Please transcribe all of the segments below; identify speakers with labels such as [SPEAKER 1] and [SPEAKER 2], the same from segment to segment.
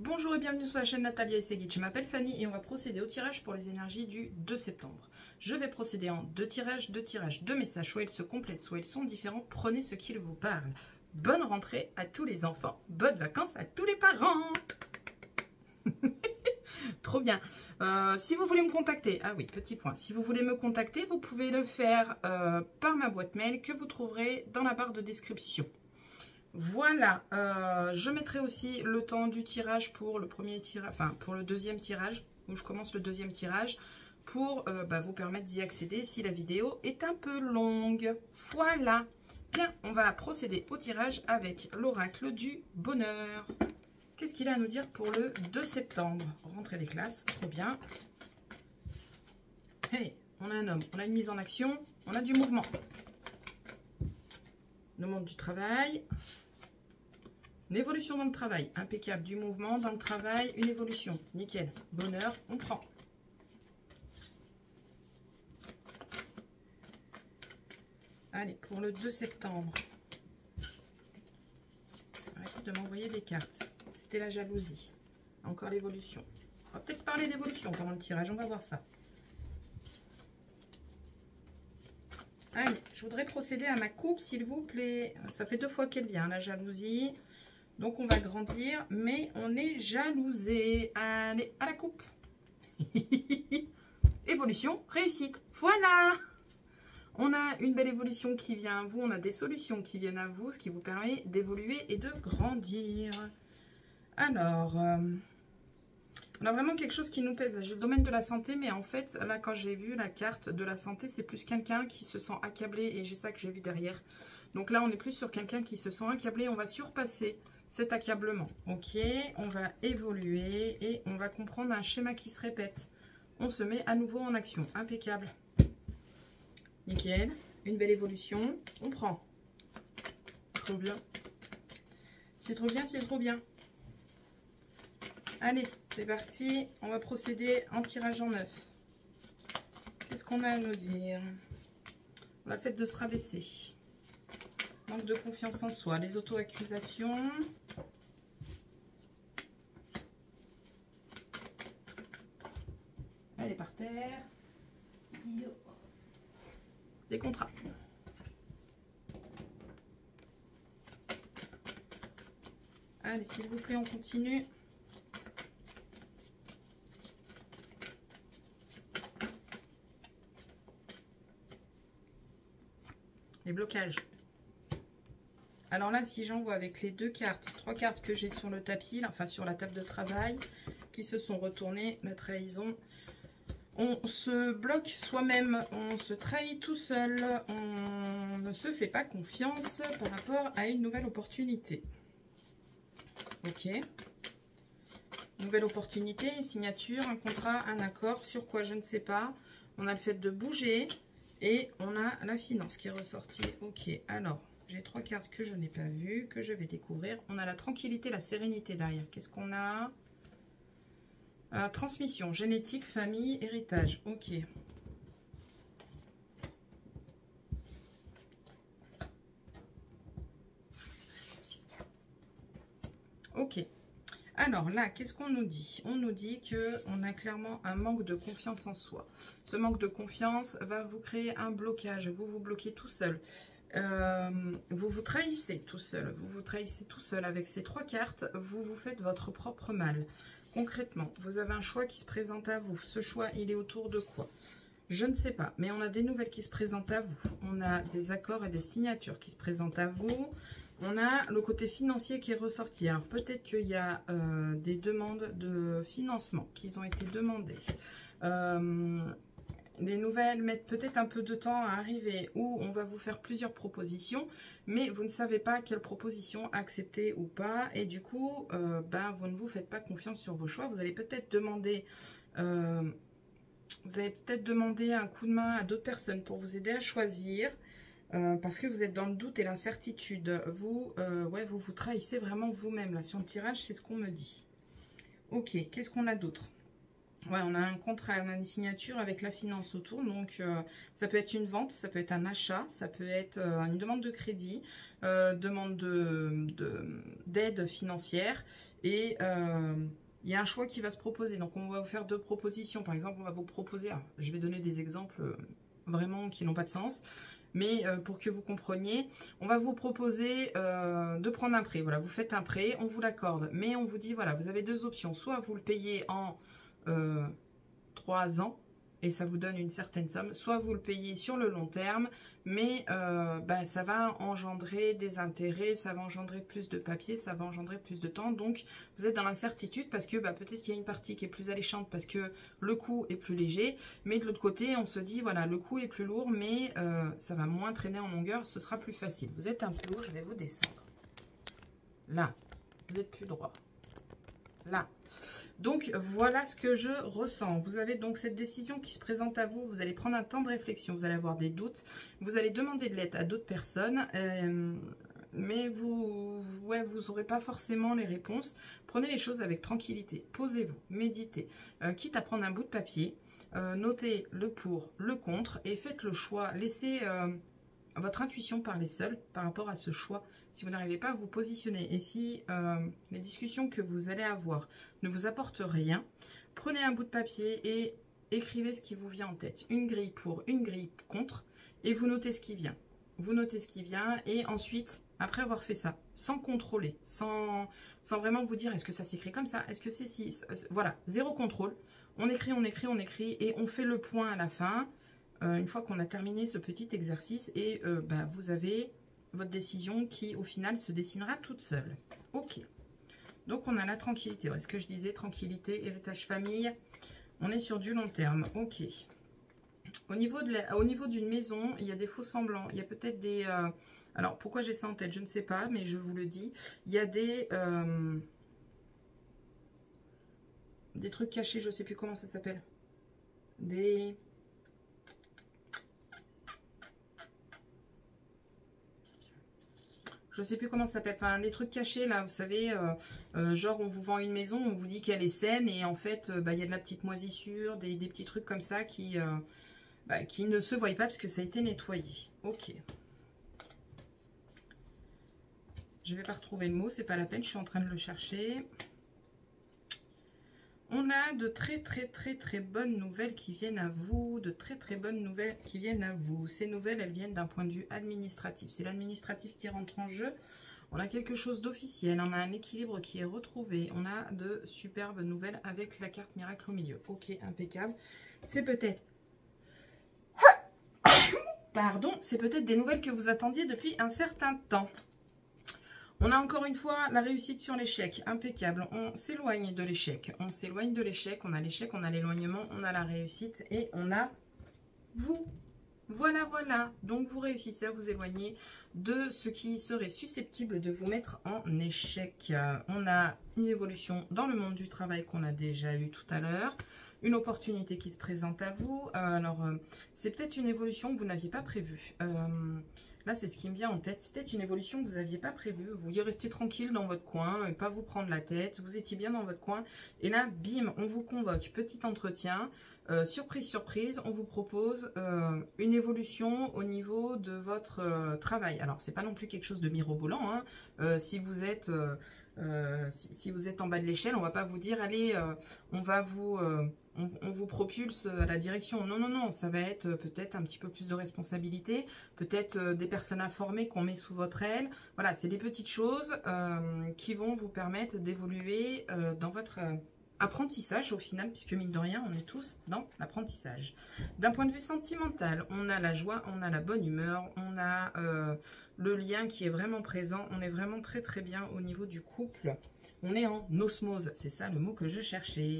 [SPEAKER 1] Bonjour et bienvenue sur la chaîne Natalia et Seguit. Je m'appelle Fanny et on va procéder au tirage pour les énergies du 2 septembre. Je vais procéder en deux tirages, deux messages. Soit ils se complètent, soit ils sont différents. Prenez ce qu'il vous parle. Bonne rentrée à tous les enfants. Bonnes vacances à tous les parents. Trop bien. Si vous voulez me contacter, ah oui, petit point. Si vous voulez me contacter, vous pouvez le faire par ma boîte mail que vous trouverez dans la barre de description. Voilà, je mettrai aussi le temps du tirage pour le premier tirage, enfin pour le deuxième tirage, où je commence le deuxième tirage, pour vous permettre d'y accéder si la vidéo est un peu longue. Voilà. Bien, on va procéder au tirage avec l'oracle du bonheur. Qu'est-ce qu'il a à nous dire pour le 2 septembre? Rentrée des classes, trop bien. Hey, on a un homme, on a une mise en action, on a du mouvement. Le monde du travail. Une évolution dans le travail, impeccable, du mouvement dans le travail, une évolution, nickel, bonheur, on prend. Allez, pour le 2 septembre, arrête de m'envoyer des cartes, c'était la jalousie, encore l'évolution. On va peut-être parler d'évolution pendant le tirage, on va voir ça. Allez, je voudrais procéder à ma coupe, s'il vous plaît. Ça fait 2 fois qu'elle vient, la jalousie. Donc, on va grandir, mais on est jalousé. Allez, à la coupe. Évolution, réussite. Voilà. On a une belle évolution qui vient à vous. On a des solutions qui viennent à vous, ce qui vous permet d'évoluer et de grandir. Alors, on a vraiment quelque chose qui nous pèse. J'ai le domaine de la santé, mais en fait, là, quand j'ai vu la carte de la santé, c'est plus quelqu'un qui se sent accablé. Et j'ai ça que j'ai vu derrière. Donc là, on est plus sur quelqu'un qui se sent accablé. On va surpasser cet accablement. Ok, on va évoluer et on va comprendre un schéma qui se répète. On se met à nouveau en action. Impeccable. Nickel. Une belle évolution. On prend. Trop bien. C'est trop bien, c'est trop bien. Allez, c'est parti. On va procéder en tirage en 9. Qu'est-ce qu'on a à nous dire? On a le fait de se rabaisser. Manque de confiance en soi, les auto-accusations. Elle est par terre. Des contrats. Allez, s'il vous plaît, on continue. Les blocages. Alors là, si j'envoie avec les 3 cartes que j'ai sur le tapis, là, enfin sur la table de travail, qui se sont retournées, la trahison, on se bloque soi-même, on se trahit tout seul, on ne se fait pas confiance par rapport à une nouvelle opportunité. Ok. Nouvelle opportunité, une signature, un contrat, un accord, sur quoi je ne sais pas. On a le fait de bouger et on a la finance qui est ressortie. Ok, alors... J'ai 3 cartes que je n'ai pas vues, que je vais découvrir. On a la tranquillité, la sérénité derrière. Qu'est-ce qu'on a? Transmission, génétique, famille, héritage. Ok. Ok. Alors là, qu'est-ce qu'on nous dit? On nous dit qu'on a clairement un manque de confiance en soi. Ce manque de confiance va vous créer un blocage. Vous vous bloquez tout seul. Vous vous trahissez tout seul, avec ces 3 cartes, vous vous faites votre propre mal. Concrètement, vous avez un choix qui se présente à vous. Ce choix, il est autour de quoi? Je ne sais pas, mais on a des nouvelles qui se présentent à vous. On a des accords et des signatures qui se présentent à vous. On a le côté financier qui est ressorti. Alors peut-être qu'il y a des demandes de financement qui ont été demandées. Les nouvelles mettent peut-être un peu de temps à arriver, ou on va vous faire plusieurs propositions, mais vous ne savez pas quelle proposition accepter ou pas, et du coup, vous ne vous faites pas confiance sur vos choix. Vous allez peut-être demander, un coup de main à d'autres personnes pour vous aider à choisir, parce que vous êtes dans le doute et l'incertitude. Vous vous trahissez vraiment vous-même. Là, sur le tirage, c'est ce qu'on me dit. Ok, qu'est-ce qu'on a d'autre? Ouais, on a un contrat, on a une signature avec la finance autour. Donc, ça peut être une vente, ça peut être un achat, ça peut être une demande de crédit, demande d'aide financière. Et il y a un choix qui va se proposer. Donc, on va vous faire deux propositions. Par exemple, on va vous proposer, je vais donner des exemples vraiment qui n'ont pas de sens. Mais pour que vous compreniez, on va vous proposer de prendre un prêt. Voilà, vous faites un prêt, on vous l'accorde. Mais on vous dit, voilà, vous avez deux options. Soit vous le payez en 3 ans et ça vous donne une certaine somme, soit vous le payez sur le long terme, mais ça va engendrer des intérêts, ça va engendrer plus de papier, ça va engendrer plus de temps. Donc vous êtes dans l'incertitude parce que peut-être qu'il y a une partie qui est plus alléchante parce que le coût est plus léger, mais de l'autre côté on se dit voilà, le coût est plus lourd, mais ça va moins traîner en longueur, ce sera plus facile. Vous êtes un peu haut, je vais vous descendre là, vous êtes plus droit là. Donc, voilà ce que je ressens. Vous avez donc cette décision qui se présente à vous. Vous allez prendre un temps de réflexion. Vous allez avoir des doutes. Vous allez demander de l'aide à d'autres personnes. Mais vous n'aurez pas forcément les réponses. Prenez les choses avec tranquillité. Posez-vous, méditez. Quitte à prendre un bout de papier, notez le pour, le contre et faites le choix. Laissez votre intuition parler seule par rapport à ce choix. Si vous n'arrivez pas à vous positionner et si les discussions que vous allez avoir ne vous apportent rien, prenez un bout de papier et écrivez ce qui vous vient en tête. Une grille pour, une grille contre et vous notez ce qui vient. Vous notez ce qui vient et ensuite, après avoir fait ça, sans contrôler, sans vraiment vous dire est-ce que ça s'écrit comme ça, est-ce que c'est si, voilà, zéro contrôle. On écrit, on écrit, on écrit et on fait le point à la fin. Une fois qu'on a terminé ce petit exercice et vous avez votre décision qui au final se dessinera toute seule. Ok, donc on a la tranquillité, ouais, ce que je disais, tranquillité, héritage famille, on est sur du long terme. Ok, au niveau d'une maison, il y a des faux semblants, il y a peut-être des alors pourquoi j'ai ça en tête, je ne sais pas, mais je vous le dis, il y a des trucs cachés, je ne sais plus comment ça s'appelle, je sais plus comment ça s'appelle, enfin des trucs cachés là, vous savez, genre on vous vend une maison, on vous dit qu'elle est saine et en fait il y a de la petite moisissure, des petits trucs comme ça qui ne se voient pas parce que ça a été nettoyé. Ok. Je vais pas retrouver le mot, c'est pas la peine, je suis en train de le chercher. On a de très bonnes nouvelles qui viennent à vous, de très bonnes nouvelles qui viennent à vous. Ces nouvelles, elles viennent d'un point de vue administratif. C'est l'administratif qui rentre en jeu. On a quelque chose d'officiel, on a un équilibre qui est retrouvé. On a de superbes nouvelles avec la carte miracle au milieu. Ok, impeccable. C'est peut-être... Pardon, c'est peut-être des nouvelles que vous attendiez depuis un certain temps. On a encore une fois la réussite sur l'échec, impeccable. On s'éloigne de l'échec, on s'éloigne de l'échec, on a l'échec, on a l'éloignement, on a la réussite et on a vous. Voilà, voilà. Donc vous réussissez à vous éloigner de ce qui serait susceptible de vous mettre en échec. On a une évolution dans le monde du travail qu'on a déjà eu tout à l'heure. Une opportunité qui se présente à vous. C'est peut-être une évolution que vous n'aviez pas prévue. Là, c'est ce qui me vient en tête. C'est peut-être une évolution que vous n'aviez pas prévue. Vous vouliez rester tranquille dans votre coin et pas vous prendre la tête. Vous étiez bien dans votre coin. Et là, bim, on vous convoque. Petit entretien. Surprise, surprise, on vous propose une évolution au niveau de votre travail. Alors, c'est pas non plus quelque chose de mirobolant. Hein. Si vous êtes en bas de l'échelle, on va pas vous dire, allez, on vous propulse à la direction. Non, non, non, ça va être peut-être un petit peu plus de responsabilité, peut-être des personnes informées qu'on met sous votre aile. Voilà, c'est des petites choses qui vont vous permettre d'évoluer dans votre apprentissage au final, puisque mine de rien, on est tous dans l'apprentissage. D'un point de vue sentimental, on a la joie, on a la bonne humeur, on a le lien qui est vraiment présent, on est vraiment très bien au niveau du couple. On est en osmose, c'est ça le mot que je cherchais.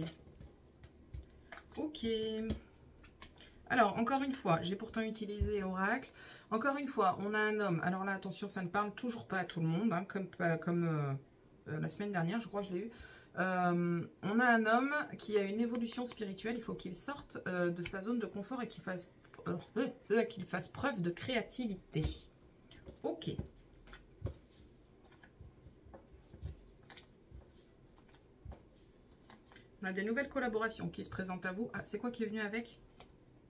[SPEAKER 1] Ok. Alors, encore une fois, j'ai pourtant utilisé l'oracle. Encore une fois, on a un homme. Alors là, attention, ça ne parle toujours pas à tout le monde, hein, comme la semaine dernière, je crois que je l'ai eu. On a un homme qui a une évolution spirituelle. Il faut qu'il sorte de sa zone de confort et qu'il fasse preuve de créativité. Ok. On a des nouvelles collaborations qui se présentent à vous. Ah, c'est quoi qui est venu avec?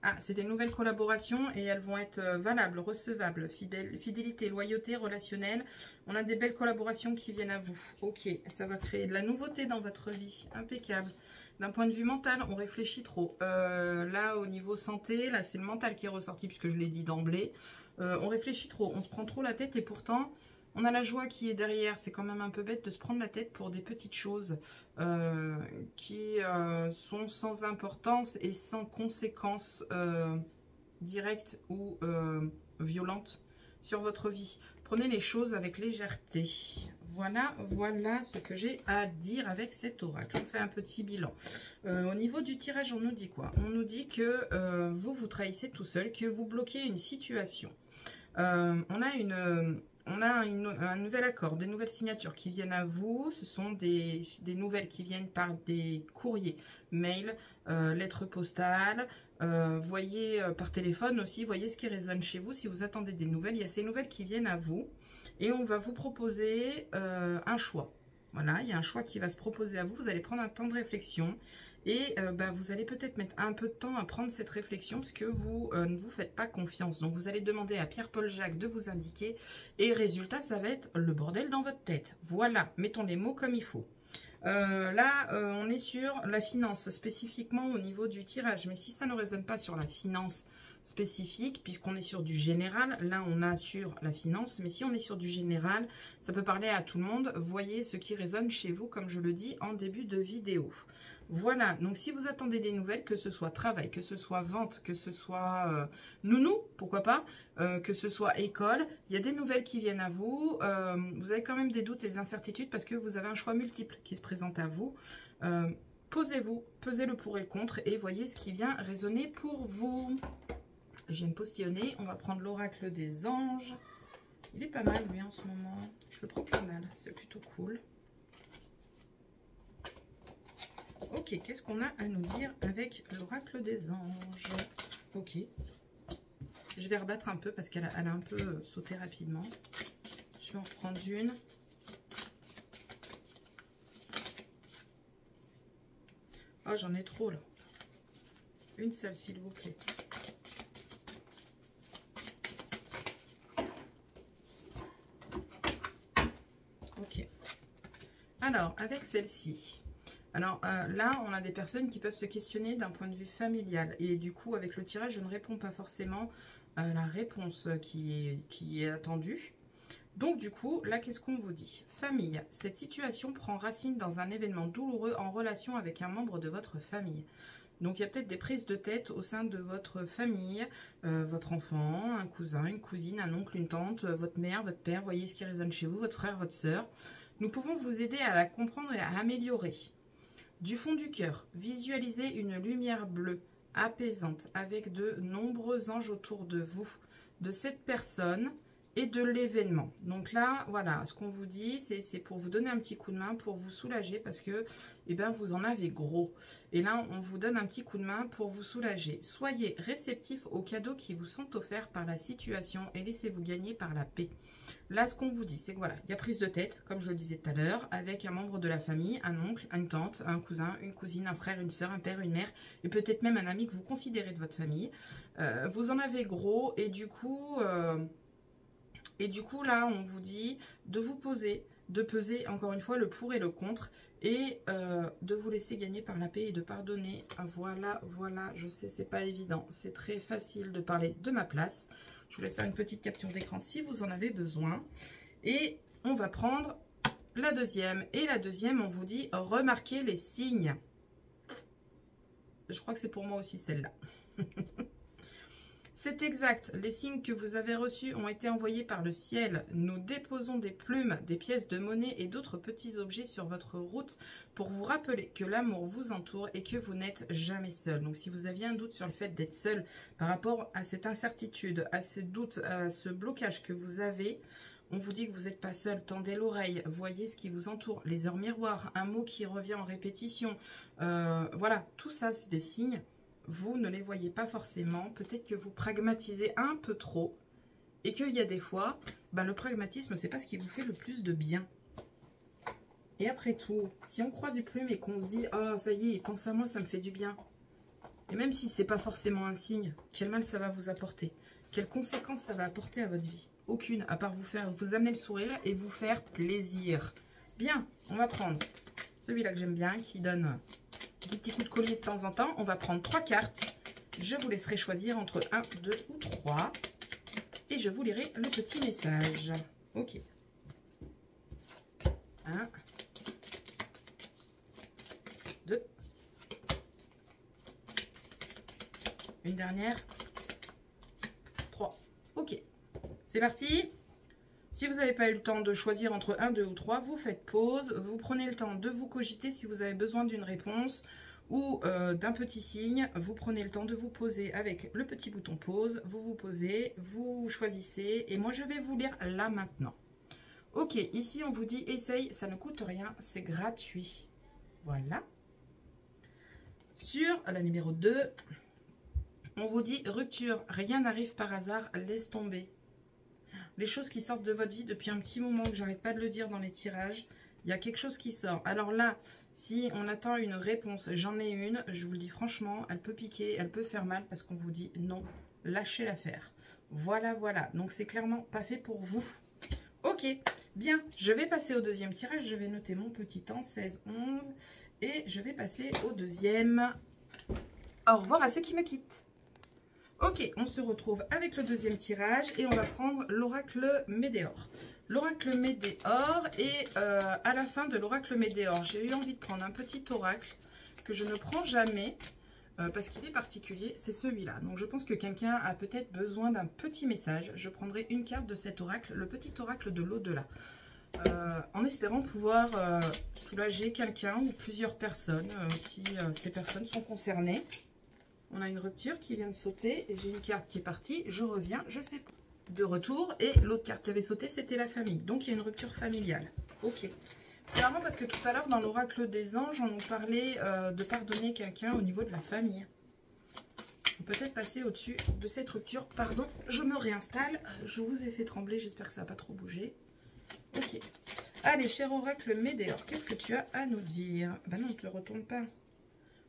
[SPEAKER 1] Ah, c'est des nouvelles collaborations et elles vont être valables, recevables, fidélité, loyauté, relationnelle. On a des belles collaborations qui viennent à vous. Ok, ça va créer de la nouveauté dans votre vie. Impeccable. D'un point de vue mental, on réfléchit trop. Là, au niveau santé, là, c'est le mental qui est ressorti puisque je l'ai dit d'emblée. On réfléchit trop, on se prend trop la tête et pourtant... On a la joie qui est derrière. C'est quand même un peu bête de se prendre la tête pour des petites choses qui sont sans importance et sans conséquences directes ou violentes sur votre vie. Prenez les choses avec légèreté. Voilà ce que j'ai à dire avec cet oracle. On fait un petit bilan. Au niveau du tirage, on nous dit quoi? On nous dit que vous trahissez tout seul, que vous bloquez une situation. On a un nouvel accord, des nouvelles signatures qui viennent à vous. Ce sont des nouvelles qui viennent par des courriers, mails, lettres postales. Voyez par téléphone aussi, voyez ce qui résonne chez vous. Si vous attendez des nouvelles, il y a ces nouvelles qui viennent à vous. Et on va vous proposer un choix. Voilà, il y a un choix qui va se proposer à vous. Vous allez prendre un temps de réflexion. Et vous allez peut-être mettre un peu de temps à prendre cette réflexion parce que vous ne vous faites pas confiance. Donc, vous allez demander à Pierre-Paul Jacques de vous indiquer. Et résultat, ça va être le bordel dans votre tête. Voilà, mettons les mots comme il faut. Là, on est sur la finance, spécifiquement au niveau du tirage. Mais si ça ne résonne pas sur la finance spécifique, puisqu'on est sur du général, là, on a sur la finance. Mais si on est sur du général, ça peut parler à tout le monde. Voyez ce qui résonne chez vous, comme je le dis en début de vidéo. Voilà, donc si vous attendez des nouvelles, que ce soit travail, que ce soit vente, que ce soit nounou, pourquoi pas, que ce soit école, il y a des nouvelles qui viennent à vous. Vous avez quand même des doutes et des incertitudes parce que vous avez un choix multiple qui se présente à vous. Posez-vous, pesez le pour et le contre et voyez ce qui vient résonner pour vous. Je viens de postillonner, on va prendre l'oracle des anges. Il est pas mal lui en ce moment, je le prends pas mal, c'est plutôt cool. Ok, qu'est-ce qu'on a à nous dire avec l'oracle des anges? Ok. Je vais rebattre un peu parce qu'elle a un peu sauté rapidement. Je vais en reprendre une. Oh, j'en ai trop là. Une seule, s'il vous plaît. Ok. Alors, avec celle-ci... Alors là, on a des personnes qui peuvent se questionner d'un point de vue familial. Et du coup, avec le tirage, je ne réponds pas forcément à la réponse qui est attendue. Donc du coup, là, qu'est-ce qu'on vous dit? Famille. Cette situation prend racine dans un événement douloureux en relation avec un membre de votre famille. Donc il y a peut-être des prises de tête au sein de votre famille, votre enfant, un cousin, une cousine, un oncle, une tante, votre mère, votre père. Voyez ce qui résonne chez vous, votre frère, votre sœur. Nous pouvons vous aider à la comprendre et à améliorer. Du fond du cœur, visualisez une lumière bleue apaisante avec de nombreux anges autour de vous, de cette personne et de l'événement. Donc là, voilà, ce qu'on vous dit, c'est pour vous donner un petit coup de main, pour vous soulager parce que vous en avez gros. Et là, on vous donne un petit coup de main pour vous soulager. Soyez réceptifs aux cadeaux qui vous sont offerts par la situation et laissez-vous gagner par la paix. Là, ce qu'on vous dit, c'est que voilà, il y a prise de tête, comme je le disais tout à l'heure, avec un membre de la famille, un oncle, une tante, un cousin, une cousine, un frère, une soeur, un père, une mère, et peut-être même un ami que vous considérez de votre famille. Vous en avez gros, et du coup, là, on vous dit de vous poser, de peser, encore une fois, le pour et le contre, et de vous laisser gagner par la paix et de pardonner. Voilà, je sais, c'est pas évident, c'est très facile de parler de ma place. Je vous laisse faire une petite capture d'écran si vous en avez besoin. Et on va prendre la deuxième. Et la deuxième, on vous dit, remarquez les signes. Je crois que c'est pour moi aussi celle-là. C'est exact, les signes que vous avez reçus ont été envoyés par le ciel. Nous déposons des plumes, des pièces de monnaie et d'autres petits objets sur votre route pour vous rappeler que l'amour vous entoure et que vous n'êtes jamais seul. Donc si vous aviez un doute sur le fait d'être seul par rapport à cette incertitude, à ce doute, à ce blocage que vous avez, on vous dit que vous n'êtes pas seul. Tendez l'oreille, voyez ce qui vous entoure, les heures miroirs, un mot qui revient en répétition. Voilà, tout ça c'est des signes. Vous ne les voyez pas forcément. Peut-être que vous pragmatisez un peu trop et qu'il y a des fois, le pragmatisme, c'est pas ce qui vous fait le plus de bien. Et après tout, si on croise une plume et qu'on se dit « Oh, ça y est, il pense à moi, ça me fait du bien ». Et même si ce n'est pas forcément un signe, quel mal ça va vous apporter? Quelles conséquences ça va apporter à votre vie? Aucune, à part vous amener le sourire et vous faire plaisir. Bien, on va prendre celui-là que j'aime bien, qui donne des petits coups de collier de temps en temps. On va prendre 3 cartes. Je vous laisserai choisir entre 1, 2 ou 3. Et je vous lirai le petit message. Ok. 1, 2. Une dernière. 3. Ok. C'est parti. Si vous n'avez pas eu le temps de choisir entre 1, 2 ou 3, vous faites pause. Vous prenez le temps de vous cogiter si vous avez besoin d'une réponse ou d'un petit signe. Vous prenez le temps de vous poser avec le petit bouton pause. Vous vous posez, vous choisissez. Et moi, je vais vous lire là maintenant. Ok, ici, on vous dit essaye, ça ne coûte rien, c'est gratuit. Voilà. Sur la numéro 2, on vous dit rupture, rien n'arrive par hasard, laisse tomber. Les choses qui sortent de votre vie depuis un petit moment, que j'arrête pas de le dire dans les tirages, il y a quelque chose qui sort. Alors là, si on attend une réponse, j'en ai une, je vous le dis franchement, elle peut piquer, elle peut faire mal parce qu'on vous dit non, lâchez l'affaire. Voilà, voilà. Donc c'est clairement pas fait pour vous. Ok, bien, je vais passer au deuxième tirage, je vais noter mon petit temps, 16, 11, et je vais passer au deuxième. Au revoir à ceux qui me quittent. Ok, on se retrouve avec le deuxième tirage et on va prendre l'oracle Médéor. L'oracle Médéor et à la fin de l'oracle Médéor, j'ai eu envie de prendre un petit oracle que je ne prends jamais parce qu'il est particulier, c'est celui-là. Donc je pense que quelqu'un a peut-être besoin d'un petit message. Je prendrai une carte de cet oracle, le petit oracle de l'au-delà. En espérant pouvoir soulager quelqu'un ou plusieurs personnes si ces personnes sont concernées. On a une rupture qui vient de sauter et j'ai une carte qui est partie. Je reviens, je fais de retour et l'autre carte qui avait sauté, c'était la famille. Donc il y a une rupture familiale. Ok. C'est vraiment parce que tout à l'heure, dans l'oracle des anges, on nous parlait de pardonner quelqu'un au niveau de la famille. On peut peut-être passer au-dessus de cette rupture. Pardon, je me réinstalle. Je vous ai fait trembler, j'espère que ça n'a pas trop bougé. Ok. Allez, cher oracle Médéor, qu'est-ce que tu as à nous dire? Ben non, on ne te retourne pas.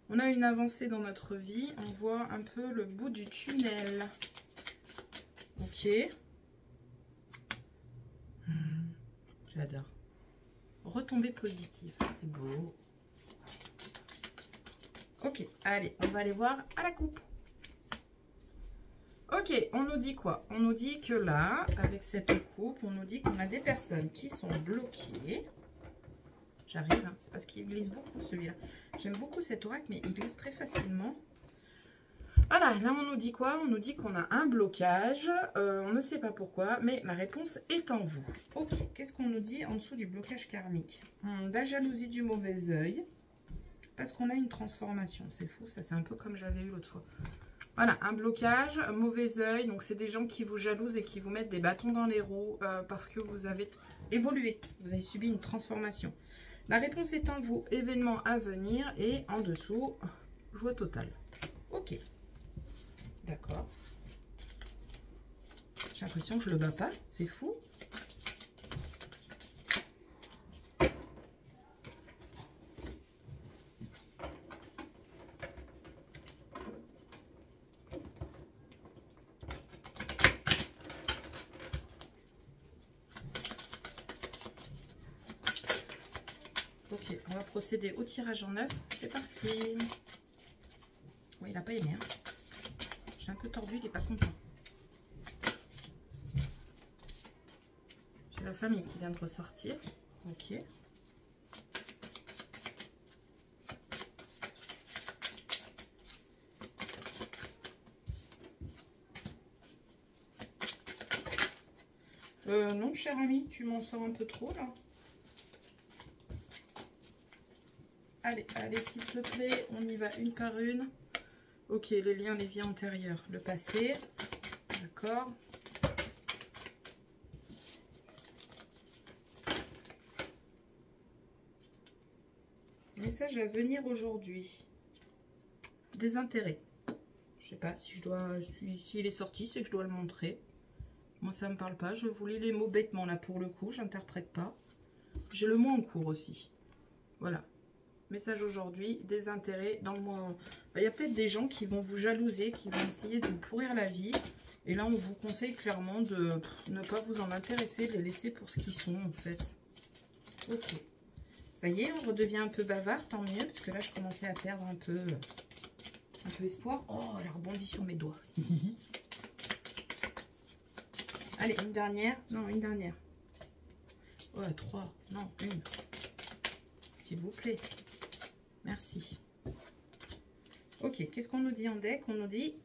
[SPEAKER 1] On a une avancée dans notre vie. On voit un peu le bout du tunnel. Ok. J'adore. Retombée positive. C'est beau. Ok. Allez, on va aller voir à la coupe. Ok, on nous dit quoi? On nous dit que là, avec cette coupe, on nous dit qu'on a des personnes qui sont bloquées. J'arrive, hein, c'est parce qu'il glisse beaucoup celui-là. J'aime beaucoup cet oracle, mais il glisse très facilement. Voilà, là on nous dit quoi? On nous dit qu'on a un blocage, on ne sait pas pourquoi, mais la réponse est en vous. Ok, qu'est-ce qu'on nous dit en dessous du blocage karmique? La jalousie du mauvais œil, parce qu'on a une transformation. C'est fou, ça c'est un peu comme j'avais eu l'autre fois. Voilà, un blocage, un mauvais œil, donc c'est des gens qui vous jalousent et qui vous mettent des bâtons dans les roues parce que vous avez évolué, vous avez subi une transformation. La réponse est en vous, événement à venir, et en dessous, joie totale. Ok. D'accord. J'ai l'impression que je le bats pas, c'est fou. Ok, on va procéder au tirage en neuf. C'est parti. Oui, il n'a pas aimé. Hein. J'ai un peu tordu, il n'est pas content. J'ai la famille qui vient de ressortir. Ok. Non, cher ami, tu m'en sors un peu trop là. Allez, allez, s'il te plaît, on y va une par une. Ok, les liens, les vies antérieures, le passé. D'accord. Message à venir aujourd'hui. Désintérêt. Je sais pas si je dois. S'il est sorti, c'est que je dois le montrer. Moi, ça me parle pas. Je vous lis les mots bêtement là pour le coup. J'interprète pas. J'ai le mot en cours aussi. Voilà. Message aujourd'hui, des intérêts dans le mois. Il y a peut-être des gens qui vont vous jalouser, qui vont essayer de vous pourrir la vie. Et là, on vous conseille clairement de ne pas vous en intéresser, de les laisser pour ce qu'ils sont, en fait. Ok. Ça y est, on redevient un peu bavard, tant mieux, parce que là, je commençais à perdre un peu espoir. Oh, elle a rebondi sur mes doigts. Allez, une dernière. Non, une dernière. Ouais, 3. Non, une. S'il vous plaît. Merci. Ok, qu'est-ce qu'on nous dit en deck? On nous dit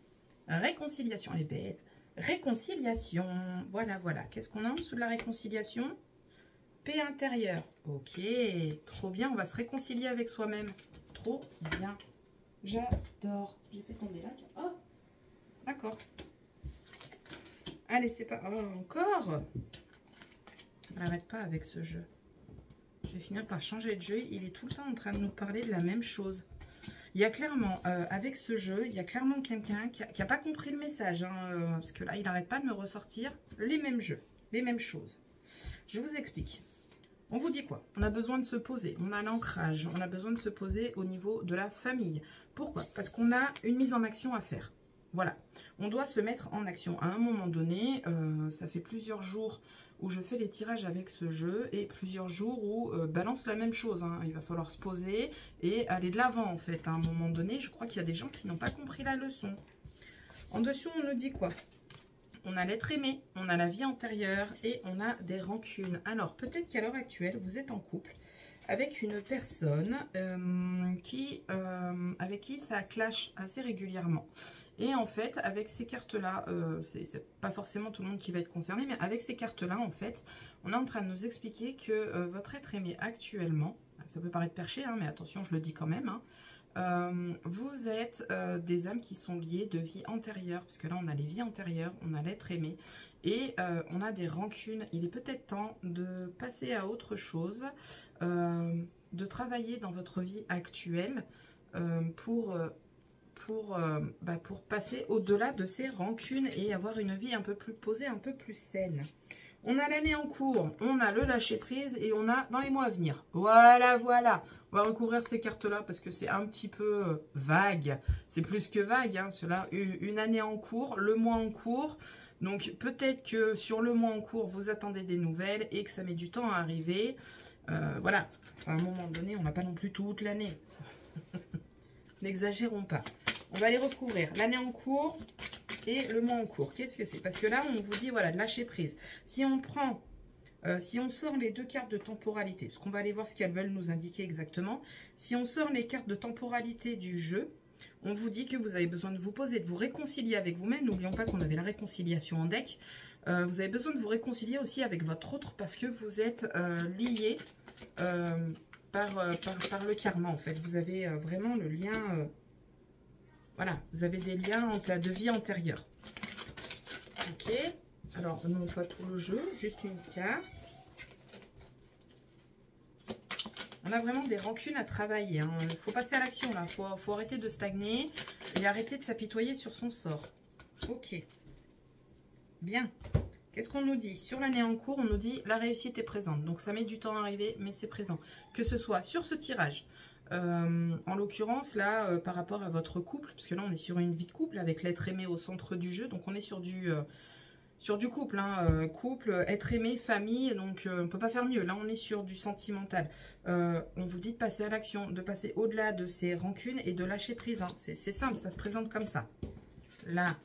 [SPEAKER 1] réconciliation. Elle est belle. Réconciliation. Voilà, voilà. Qu'est-ce qu'on a en dessous de la réconciliation? Paix intérieure. Ok, trop bien. On va se réconcilier avec soi-même. Trop bien. J'adore. J'ai fait tomber là. Oh, d'accord. Allez, c'est pas... Oh, encore. On n'arrête pas avec ce jeu. Je vais finir par changer de jeu. Il est tout le temps en train de nous parler de la même chose. Il y a clairement, avec ce jeu, il y a clairement quelqu'un qui n'a pas compris le message. Hein, parce que là, il n'arrête pas de me ressortir les mêmes jeux, les mêmes choses. Je vous explique. On vous dit quoi? On a besoin de se poser. On a l'ancrage. On a besoin de se poser au niveau de la famille. Pourquoi? Parce qu'on a une mise en action à faire. Voilà. On doit se mettre en action. À un moment donné, ça fait plusieurs jours où je fais les tirages avec ce jeu et plusieurs jours où balance la même chose. Hein. Il va falloir se poser et aller de l'avant en fait. À un moment donné, je crois qu'il y a des gens qui n'ont pas compris la leçon. En dessous, on nous dit quoi? On a l'être aimé, on a la vie antérieure et on a des rancunes. Alors, peut-être qu'à l'heure actuelle, vous êtes en couple avec une personne avec qui ça clash assez régulièrement. Et en fait, avec ces cartes-là, c'est pas forcément tout le monde qui va être concerné, mais avec ces cartes-là, en fait, on est en train de nous expliquer que votre être aimé actuellement, ça peut paraître perché, hein, mais attention, je le dis quand même, hein, vous êtes des âmes qui sont liées de vie antérieure, parce que là, on a les vies antérieures, on a l'être aimé, et on a des rancunes. Il est peut-être temps de passer à autre chose, de travailler dans votre vie actuelle pour passer au-delà de ces rancunes et avoir une vie un peu plus posée, un peu plus saine. On a l'année en cours, on a le lâcher-prise et on a dans les mois à venir. Voilà, voilà. On va recouvrir ces cartes-là parce que c'est un petit peu vague. C'est plus que vague, hein, cela. Une année en cours, le mois en cours. Donc peut-être que sur le mois en cours, vous attendez des nouvelles et que ça met du temps à arriver. Voilà. À un moment donné, on n'a pas non plus toute l'année. N'exagérons pas. On va les recouvrir. L'année en cours et le mois en cours. Qu'est-ce que c'est? Parce que là, on vous dit, voilà, de lâcher prise. Si on prend, si on sort les deux cartes de temporalité, parce qu'on va aller voir ce qu'elles veulent nous indiquer exactement. Si on sort les cartes de temporalité du jeu, on vous dit que vous avez besoin de vous poser, de vous réconcilier avec vous-même. N'oublions pas qu'on avait la réconciliation en deck. Vous avez besoin de vous réconcilier aussi avec votre autre parce que vous êtes liés par le karma, en fait. Vous avez vraiment le lien... voilà, vous avez des liens de vie antérieure. Ok. Alors, non pas tout le jeu, juste une carte. On a vraiment des rancunes à travailler. Hein. Il faut passer à l'action, là. Faut arrêter de stagner et arrêter de s'apitoyer sur son sort. Ok. Bien. Qu'est-ce qu'on nous dit? Sur l'année en cours, on nous dit la réussite est présente. Donc, ça met du temps à arriver, mais c'est présent. Que ce soit sur ce tirage, en l'occurrence, là, par rapport à votre couple, parce que là, on est sur une vie de couple avec l'être aimé au centre du jeu. Donc, on est sur du couple, hein, couple, être aimé, famille. Donc, on ne peut pas faire mieux. Là, on est sur du sentimental. On vous dit de passer à l'action, de passer au-delà de ces rancunes et de lâcher prise. Hein. C'est simple, ça se présente comme ça. Là,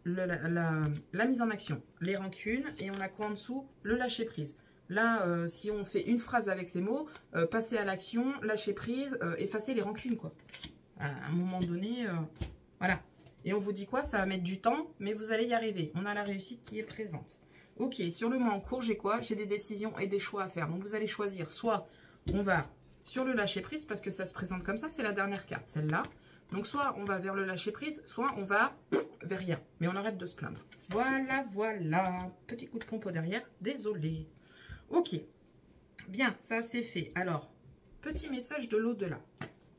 [SPEAKER 1] la mise en action, les rancunes, et on a quoi en dessous? Le lâcher prise. Là, si on fait une phrase avec ces mots, passer à l'action, lâcher prise, effacer les rancunes, quoi. À un moment donné, voilà. Et on vous dit quoi? Ça va mettre du temps, mais vous allez y arriver. On a la réussite qui est présente. Ok, sur le mois en cours, j'ai quoi? J'ai des décisions et des choix à faire. Donc, vous allez choisir. Soit on va sur le lâcher prise, parce que ça se présente comme ça, c'est la dernière carte, celle-là. Donc, soit on va vers le lâcher prise, soit on va vers rien. Mais on arrête de se plaindre. Voilà, voilà. Petit coup de pompe au derrière. Désolé. Ok. Bien, ça c'est fait. Alors, petit message de l'au-delà.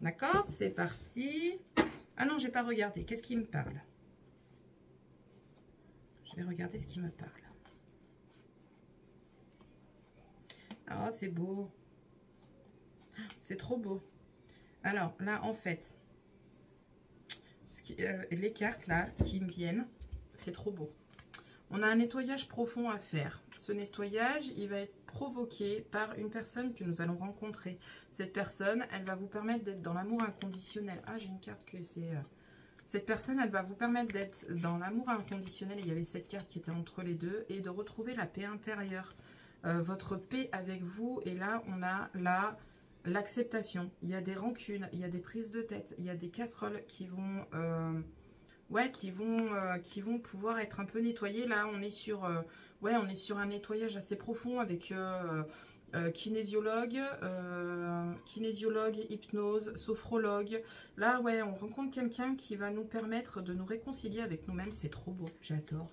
[SPEAKER 1] D'accord? C'est parti. Ah non, j'ai pas regardé. Qu'est-ce qui me parle? Je vais regarder ce qui me parle. Ah, c'est beau. C'est trop beau. Alors, là, en fait, les cartes, là, qui me viennent, c'est trop beau. On a un nettoyage profond à faire. Ce nettoyage, il va être provoqué par une personne que nous allons rencontrer. Cette personne, elle va vous permettre d'être dans l'amour inconditionnel. Ah, j'ai une carte que c'est... Cette personne, elle va vous permettre d'être dans l'amour inconditionnel. Il y avait cette carte qui était entre les deux. Et de retrouver la paix intérieure. Votre paix avec vous. Et là, on a l'acceptation. Il y a des rancunes. Il y a des prises de tête. Il y a des casseroles qui vont... qui vont pouvoir être un peu nettoyées. Là, on est sur, on est sur un nettoyage assez profond avec kinésiologue, hypnose, sophrologue. Là, ouais, on rencontre quelqu'un qui va nous permettre de nous réconcilier avec nous-mêmes. C'est trop beau, j'adore.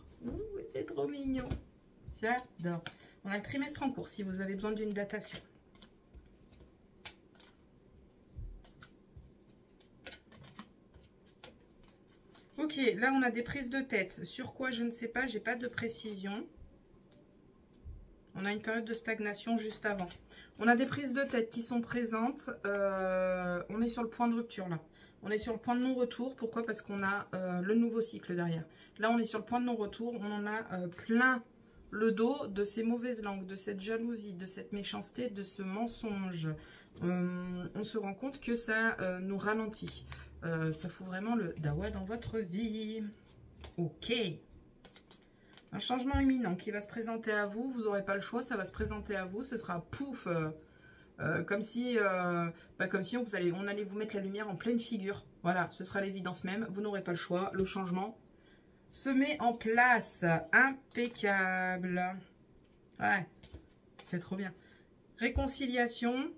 [SPEAKER 1] C'est trop mignon. J'adore. On a le trimestre en cours si vous avez besoin d'une datation. Ok, là on a des prises de tête. Sur quoi, je ne sais pas, j'ai pas de précision. On a une période de stagnation juste avant. On a des prises de tête qui sont présentes. On est sur le point de rupture là. On est sur le point de non-retour. Pourquoi? Parce qu'on a le nouveau cycle derrière. Là on est sur le point de non-retour. On en a plein le dos de ces mauvaises langues, de cette jalousie, de cette méchanceté, de ce mensonge. On se rend compte que ça nous ralentit. Ça fout vraiment le dawa dans votre vie. Ok. Un changement imminent qui va se présenter à vous. Vous n'aurez pas le choix, ça va se présenter à vous. Ce sera pouf, comme si on allait vous mettre la lumière en pleine figure. Voilà, ce sera l'évidence même. Vous n'aurez pas le choix. Le changement se met en place. Impeccable. Ouais, c'est trop bien. Réconciliation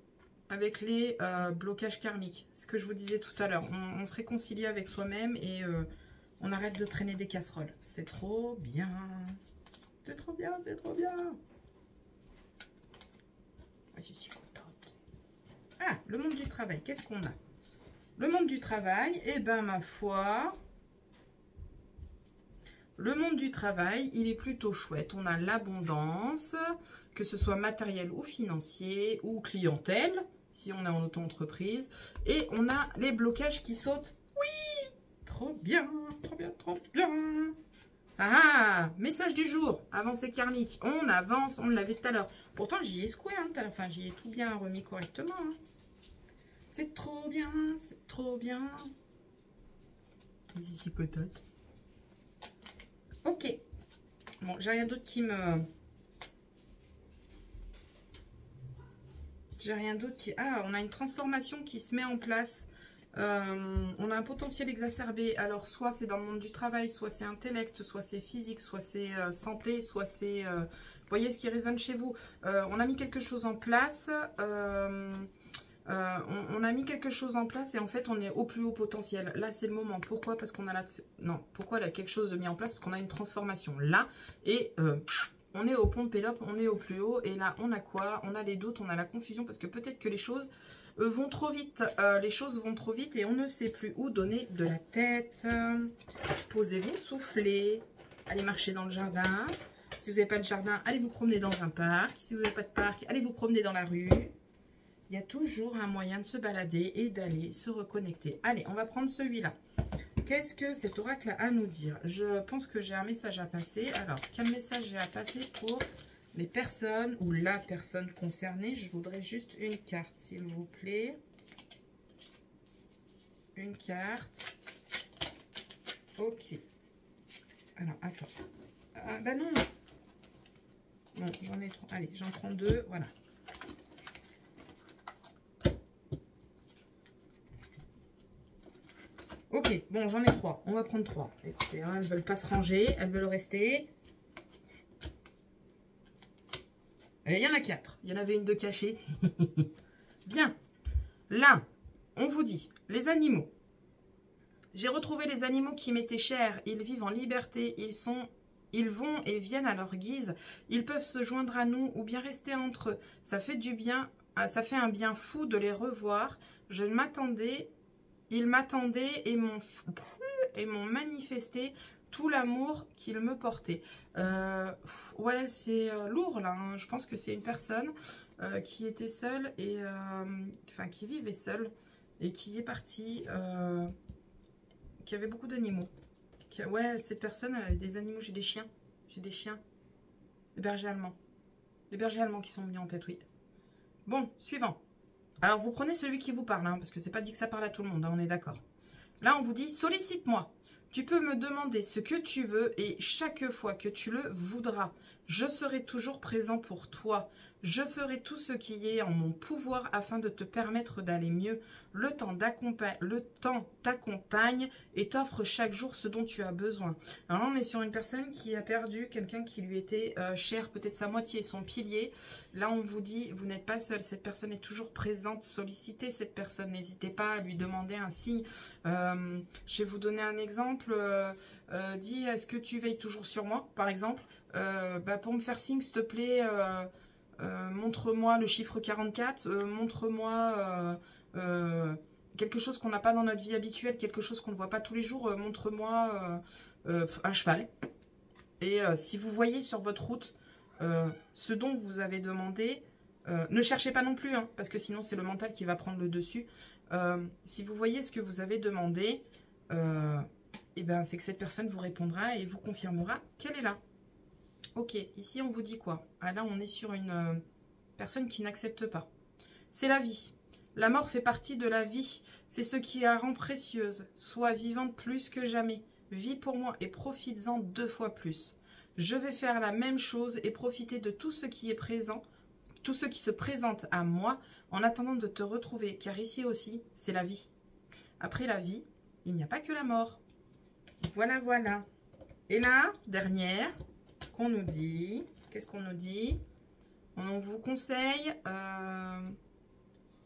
[SPEAKER 1] avec les blocages karmiques. Ce que je vous disais tout à l'heure. On se réconcilie avec soi-même et on arrête de traîner des casseroles. C'est trop bien. C'est trop bien, c'est trop bien. Je suis contente. Ah, le monde du travail. Qu'est-ce qu'on a? Le monde du travail, eh ben ma foi... Le monde du travail, il est plutôt chouette. On a l'abondance, que ce soit matériel ou financier ou clientèle, si on est en auto-entreprise. Et on a les blocages qui sautent. Oui, trop bien, trop bien, trop bien. Ah, message du jour, avancée karmique. On avance, on l'avait tout à l'heure. Pourtant, j'y ai secoué, hein, enfin, j'y ai tout bien remis correctement. Hein. C'est trop bien, c'est trop bien. Ici, potote. Ok. Bon, j'ai rien d'autre qui me... J'ai rien d'autre qui... Ah, on a une transformation qui se met en place. On a un potentiel exacerbé. Alors, soit c'est dans le monde du travail, soit c'est intellect, soit c'est physique, soit c'est santé, soit c'est... vous voyez ce qui résonne chez vous. On a mis quelque chose en place. On a mis quelque chose en place et en fait on est au plus haut potentiel. Là c'est le moment. Pourquoi? Parce qu'on a la... Non, pourquoi il y a quelque chose de mis en place? Parce qu'on a une transformation là et on est au pont de Pélope, on est au plus haut et là on a quoi? On a les doutes, on a la confusion parce que peut-être que les choses vont trop vite. Les choses vont trop vite et on ne sait plus où donner de la tête. Posez-vous, soufflez, allez marcher dans le jardin. Si vous n'avez pas de jardin, allez vous promener dans un parc. Si vous n'avez pas de parc, allez vous promener dans la rue. Il y a toujours un moyen de se balader et d'aller se reconnecter. Allez, on va prendre celui-là. Qu'est-ce que cet oracle a à nous dire? Je pense que j'ai un message à passer. Alors, quel message j'ai à passer pour les personnes ou la personne concernée? Je voudrais juste une carte, s'il vous plaît. Une carte. Ok. Alors, attends. Ah, bah non. Bon, j'en ai trois. Allez, j'en prends deux. Voilà. Ok, bon, j'en ai trois. On va prendre trois. Écoutez, hein, elles ne veulent pas se ranger. Elles veulent rester. Il y en a quatre. Il y en avait une de cachée. Bien. Là, on vous dit, les animaux. J'ai retrouvé les animaux qui m'étaient chers. Ils vivent en liberté. Ils vont et viennent à leur guise. Ils peuvent se joindre à nous ou bien rester entre eux. Ça fait du bien. Ça fait un bien fou de les revoir. Je m'attendais... Ils m'attendaient et m'ont manifesté tout l'amour qu'ils me portaient. Ouais, c'est lourd là. Hein. Je pense que c'est une personne qui était seule et enfin qui vivait seule et qui est partie, qui avait beaucoup d'animaux. Ouais, cette personne, elle avait des animaux. J'ai des chiens. J'ai des chiens. Des bergers allemands. Des bergers allemands qui sont venus en tête, oui. Bon, suivant. Alors, vous prenez celui qui vous parle, hein, parce que c'est pas dit que ça parle à tout le monde, hein, on est d'accord. Là, on vous dit, sollicite-moi. Tu peux me demander ce que tu veux et chaque fois que tu le voudras, je serai toujours présent pour toi. Je ferai tout ce qui est en mon pouvoir afin de te permettre d'aller mieux. Le temps t'accompagne et t'offre chaque jour ce dont tu as besoin. Alors là, on est sur une personne qui a perdu quelqu'un qui lui était cher, peut-être sa moitié, son pilier. Là, on vous dit, vous n'êtes pas seul. Cette personne est toujours présente. Sollicitez cette personne. N'hésitez pas à lui demander un signe. Je vais vous donner un exemple. Dis, est-ce que tu veilles toujours sur moi, par exemple? Pour me faire signe, s'il te plaît, montre-moi le chiffre 44, montre-moi quelque chose qu'on n'a pas dans notre vie habituelle, quelque chose qu'on ne voit pas tous les jours, montre-moi un cheval. Et si vous voyez sur votre route ce dont vous avez demandé, ne cherchez pas non plus, hein, parce que sinon c'est le mental qui va prendre le dessus. Si vous voyez ce que vous avez demandé, et ben, c'est que cette personne vous répondra et vous confirmera qu'elle est là. Ok, ici on vous dit quoi? Ah là on est sur une personne qui n'accepte pas. C'est la vie. La mort fait partie de la vie. C'est ce qui la rend précieuse. Sois vivante plus que jamais. Vis pour moi et profites-en 2 fois plus. Je vais faire la même chose et profiter de tout ce qui est présent, tout ce qui se présente à moi en attendant de te retrouver. Car ici aussi, c'est la vie. Après la vie, il n'y a pas que la mort. Voilà, voilà. Et là, dernière, qu'on nous dit, qu'est-ce qu'on nous dit? On vous conseille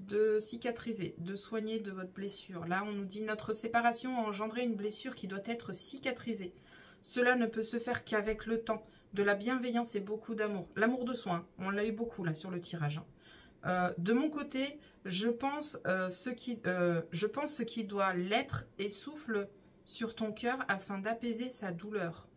[SPEAKER 1] de cicatriser, de soigner de votre blessure. Là, on nous dit, notre séparation a engendré une blessure qui doit être cicatrisée. Cela ne peut se faire qu'avec le temps, de la bienveillance et beaucoup d'amour. L'amour de soi, hein, on l'a eu beaucoup là sur le tirage. Hein. De mon côté, je pense ce qui doit l'être et souffle sur ton cœur afin d'apaiser sa douleur.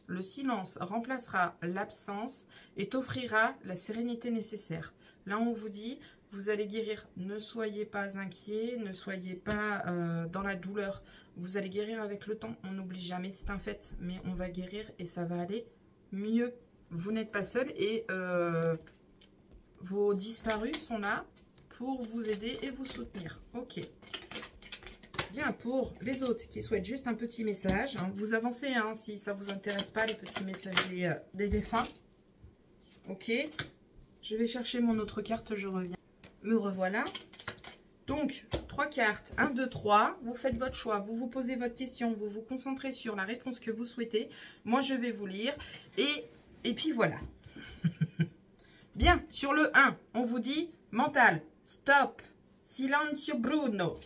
[SPEAKER 1] Le silence remplacera l'absence et t'offrira la sérénité nécessaire. Là, on vous dit, vous allez guérir. Ne soyez pas inquiets, ne soyez pas dans la douleur. Vous allez guérir avec le temps. On n'oublie jamais, c'est un fait. Mais on va guérir et ça va aller mieux. Vous n'êtes pas seul et vos disparus sont là pour vous aider et vous soutenir. Ok. Bien, pour les autres qui souhaitent juste un petit message, hein, vous avancez hein, si ça ne vous intéresse pas, les petits messages des défunts. Ok, je vais chercher mon autre carte, je reviens. Me revoilà. Donc, 3 cartes, 1, 2, 3. Vous faites votre choix, vous vous posez votre question, vous vous concentrez sur la réponse que vous souhaitez. Moi, je vais vous lire. Et puis voilà. Bien, sur le 1, on vous dit mental, stop, silenzio Bruno.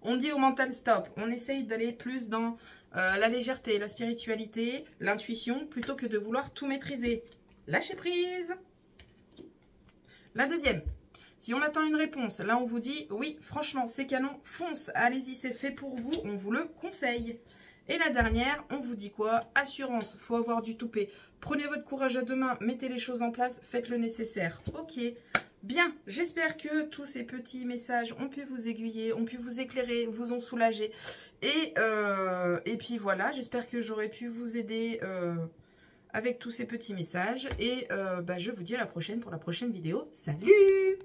[SPEAKER 1] On dit au mental stop, on essaye d'aller plus dans la légèreté, la spiritualité, l'intuition, plutôt que de vouloir tout maîtriser. Lâchez prise. La deuxième, si on attend une réponse, là on vous dit, oui, franchement, c'est canon, fonce, allez-y, c'est fait pour vous, on vous le conseille. Et la dernière, on vous dit quoi? Assurance, faut avoir du toupet. Prenez votre courage à deux mains, mettez les choses en place, faites le nécessaire. Ok. Bien, j'espère que tous ces petits messages ont pu vous aiguiller, ont pu vous éclairer, vous ont soulagé. Et puis voilà, j'espère que j'aurai pu vous aider avec tous ces petits messages. Et je vous dis à la prochaine pour la prochaine vidéo. Salut!